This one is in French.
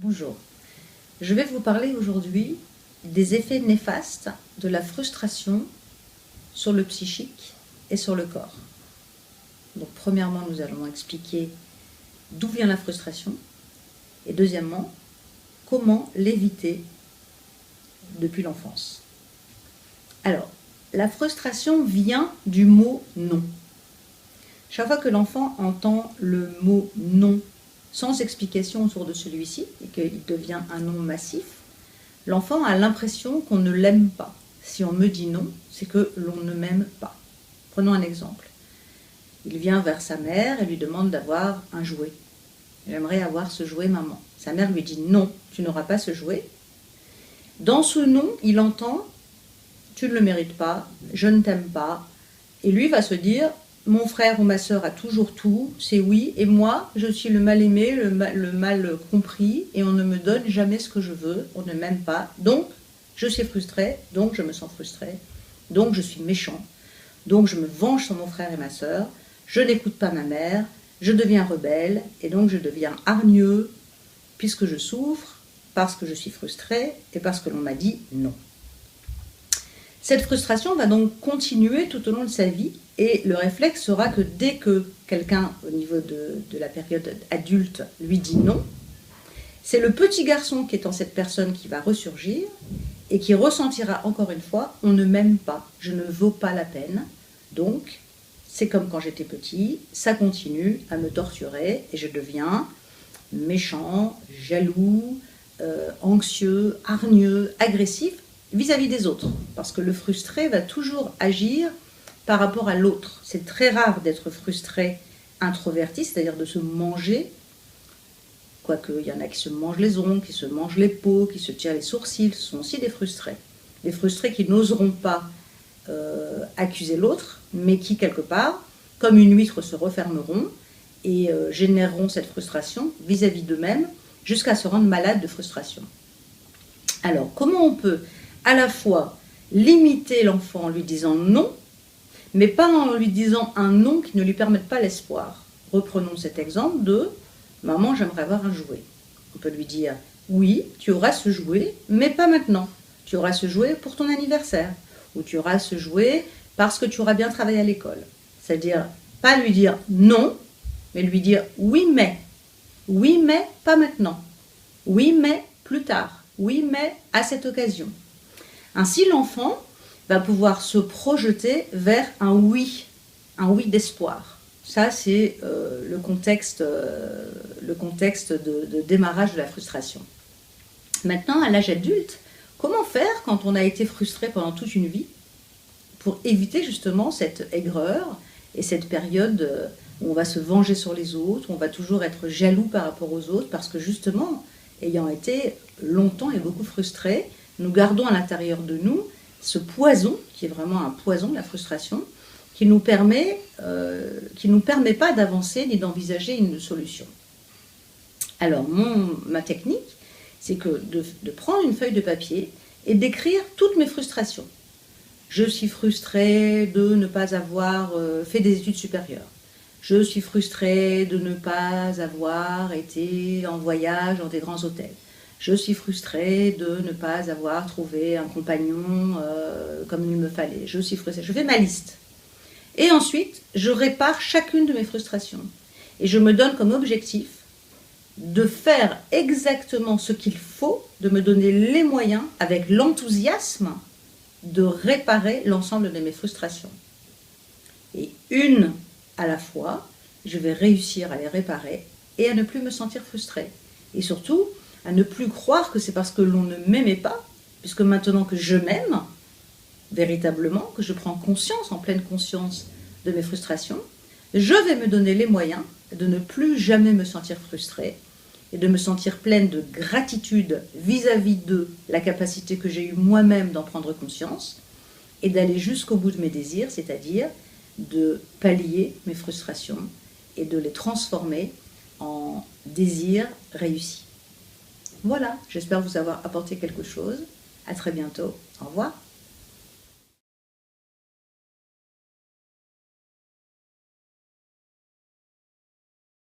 Bonjour, je vais vous parler aujourd'hui des effets néfastes de la frustration sur le psychique et sur le corps. Donc premièrement, nous allons expliquer d'où vient la frustration et deuxièmement, comment l'éviter depuis l'enfance. Alors, la frustration vient du mot « non ». Chaque fois que l'enfant entend le mot « non », sans explication autour de celui-ci, et qu'il devient un non massif, l'enfant a l'impression qu'on ne l'aime pas. Si on me dit non, c'est que l'on ne m'aime pas. Prenons un exemple. Il vient vers sa mère et lui demande d'avoir un jouet. J'aimerais avoir ce jouet, maman. Sa mère lui dit non, tu n'auras pas ce jouet. Dans ce non, il entend tu ne le mérites pas, je ne t'aime pas. Et lui va se dire mon frère ou ma sœur a toujours tout, c'est oui, et moi, je suis le mal aimé, le mal compris, et on ne me donne jamais ce que je veux, on ne m'aime pas, donc je suis frustré, donc je me sens frustré, donc je suis méchant, donc je me venge sur mon frère et ma sœur, je n'écoute pas ma mère, je deviens rebelle, et donc je deviens hargneux, puisque je souffre, parce que je suis frustré, et parce que l'on m'a dit non. Cette frustration va donc continuer tout au long de sa vie et le réflexe sera que dès que quelqu'un au niveau de la période adulte lui dit non, c'est le petit garçon qui est en cette personne qui va ressurgir et qui ressentira encore une fois on ne m'aime pas, je ne vaux pas la peine, donc c'est comme quand j'étais petit, ça continue à me torturer et je deviens méchant, jaloux, anxieux, hargneux, agressif vis-à-vis des autres, parce que le frustré va toujours agir par rapport à l'autre. C'est très rare d'être frustré introverti, c'est-à-dire de se manger, quoique il y en a qui se mangent les ongles, qui se mangent les peaux, qui se tirent les sourcils, ce sont aussi des frustrés. Des frustrés qui n'oseront pas accuser l'autre, mais qui quelque part, comme une huître, se refermeront et généreront cette frustration vis-à-vis d'eux-mêmes, jusqu'à se rendre malades de frustration. Alors, comment on peut à la fois limiter l'enfant en lui disant non, mais pas en lui disant un non qui ne lui permette pas l'espoir. Reprenons cet exemple de « Maman, j'aimerais avoir un jouet ». On peut lui dire « Oui, tu auras ce jouet, mais pas maintenant. Tu auras ce jouet pour ton anniversaire. Ou tu auras ce jouet parce que tu auras bien travaillé à l'école. » C'est-à-dire, pas lui dire « non », mais lui dire « oui, mais ». Oui, mais pas maintenant. Oui, mais plus tard. Oui, mais à cette occasion. Ainsi, l'enfant va pouvoir se projeter vers un oui d'espoir. Ça, c'est le contexte de démarrage de la frustration. Maintenant, à l'âge adulte, comment faire quand on a été frustré pendant toute une vie pour éviter justement cette aigreur et cette période où on va se venger sur les autres, où on va toujours être jaloux par rapport aux autres, parce que justement, ayant été longtemps et beaucoup frustré, nous gardons à l'intérieur de nous ce poison, qui est vraiment un poison, la frustration, qui ne nous permet pas d'avancer ni d'envisager une solution. Alors, ma technique, c'est que de prendre une feuille de papier et d'écrire toutes mes frustrations. Je suis frustrée de ne pas avoir fait des études supérieures. Je suis frustrée de ne pas avoir été en voyage dans des grands hôtels. Je suis frustrée de ne pas avoir trouvé un compagnon comme il me fallait. Je suis frustrée. Je fais ma liste. Et ensuite, je répare chacune de mes frustrations. Et je me donne comme objectif de faire exactement ce qu'il faut, de me donner les moyens, avec l'enthousiasme, de réparer l'ensemble de mes frustrations. Et une à la fois, je vais réussir à les réparer et à ne plus me sentir frustrée. Et surtout, à ne plus croire que c'est parce que l'on ne m'aimait pas, puisque maintenant que je m'aime, véritablement, que je prends conscience, en pleine conscience de mes frustrations, je vais me donner les moyens de ne plus jamais me sentir frustrée et de me sentir pleine de gratitude vis-à-vis de la capacité que j'ai eue moi-même d'en prendre conscience et d'aller jusqu'au bout de mes désirs, c'est-à-dire de pallier mes frustrations et de les transformer en désirs réussis. Voilà, j'espère vous avoir apporté quelque chose. À très bientôt. Au revoir.